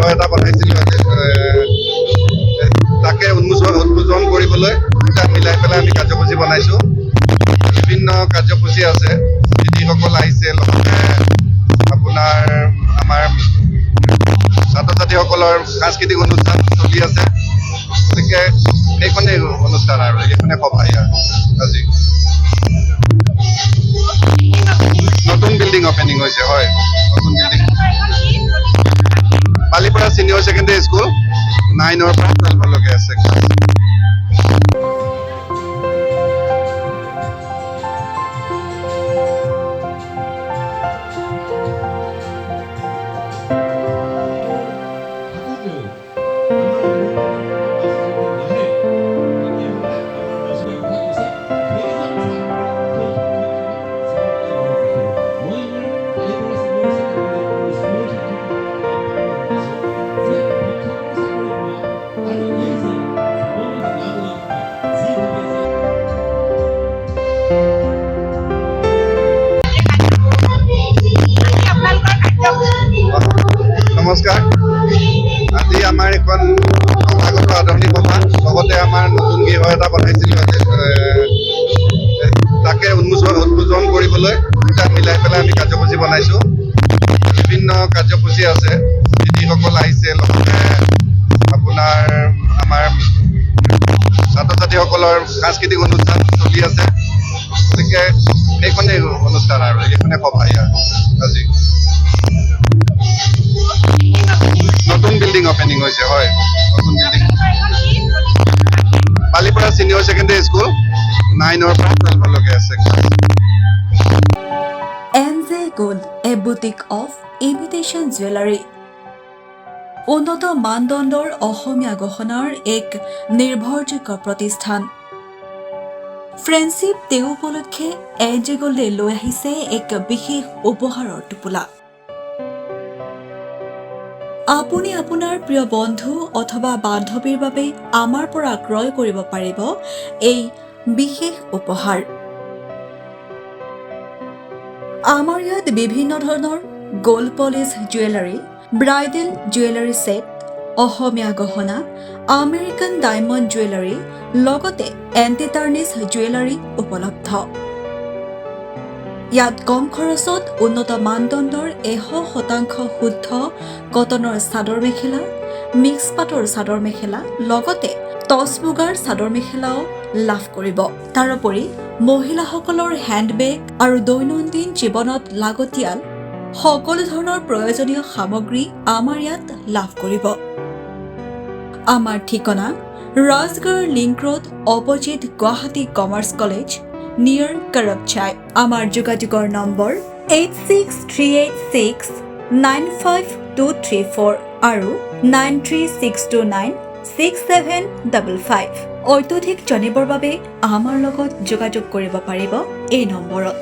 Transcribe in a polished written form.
গৃহ এটা বনাইছিলোঁ তাকে উদ্বোধন কৰিবলৈ তাক মিলাই পেলাই আমি কাৰ্যসূচী বনাইছোঁ। বিভিন্ন কাৰ্যসূচী আছে, দিদিসকল আহিছে, লগতে আপোনাৰ আমাৰ ছাত্ৰ ছাত্ৰীসকলৰ সাংস্কৃতিক অনুষ্ঠান চলি আছে। গতিকে সেইখনেই অনুষ্ঠান আৰু সেইখনে সভা আজি নতুন বিল্ডিং অপেনিং হৈছে। হয়, নতুন building Balipara senior secondary school 9ৰ পৰা 12লৈকে আছে ক্লাছ। নমস্কাৰ। আজি আমাৰ এখন সমাগত আদৰণি সভা, লগতে আমাৰ নতুন গৃহ এটা বনাইছিলোঁ তাকে উদ্বোধন কৰিবলৈ তাক মিলাই পেলাই আমি কাৰ্যসূচী বনাইছোঁ। বিভিন্ন কাৰ্যসূচী আছে, দিদিসকল আহিছে, লগতে আপোনাৰ আমাৰ ছাত্ৰ ছাত্ৰীসকলৰ সাংস্কৃতিক অনুষ্ঠান চলি আছে। গতিকে সেইখনেই অনুষ্ঠান আৰু সেইখনে সভা আজি নতুন বিল্ডিং অপেনিং হৈছে। হয়, নতুন building Balipara senior secondary school 9ৰ পৰা 12লৈকে আছে class. MJ Gold, a boutique of imitation jewelry. উন্নত মানদণ্ডৰ অসমীয়া গহনাৰ এক নিৰ্ভৰযোগ্য প্ৰতিষ্ঠান। ফ্ৰেণ্ডশ্বিপ ডে উপলক্ষে MJ Gold লৈ আহিছে এক বিশেষ উপহাৰৰ টোপোলা। আপুনি আপোনাৰ প্ৰিয় বন্ধু অথবা বান্ধৱীৰ বাবে আমাৰ পৰা ক্ৰয় কৰিব পাৰিব এই বিশেষ উপহাৰ। আমাৰ ইয়াত বিভিন্ন ধৰণৰ gold polish jewellery, bridal jewellery set, Assamese গহনা, আমেৰিকান ডায়মণ্ড জুৱেলাৰী, লগতে এণ্টি টাৰ্নিছ জুৱেলাৰী উপলব্ধ। ইয়াত কম খৰচত উন্নত মানদণ্ডৰ 100% শুদ্ধ কটনৰ চাদৰ মেখেলা, মিক্স পাটৰ চাদৰ মেখেলা, লগতে টচ মুগাৰ চাদৰ মেখেলাও লাভ কৰিব। তাৰোপৰি মহিলাসকলৰ হেণ্ডবেগ আৰু দৈনন্দিন জীৱনত লাগতিয়াল সকলো ধৰণৰ প্ৰয়োজনীয় সামগ্ৰী আমাৰ ইয়াত লাভ কৰিব। আমাৰ ঠিকনা Rajgarh link road, opposite Guwahati commerce college, নিয়াৰ কৰকচাই। আমাৰ যোগাযোগৰ নম্বৰ 8638695234 আৰু 9362967555। অত্যধিক জানিবৰ বাবে আমাৰ লগত যোগাযোগ কৰিব পাৰিব এই নম্বৰত।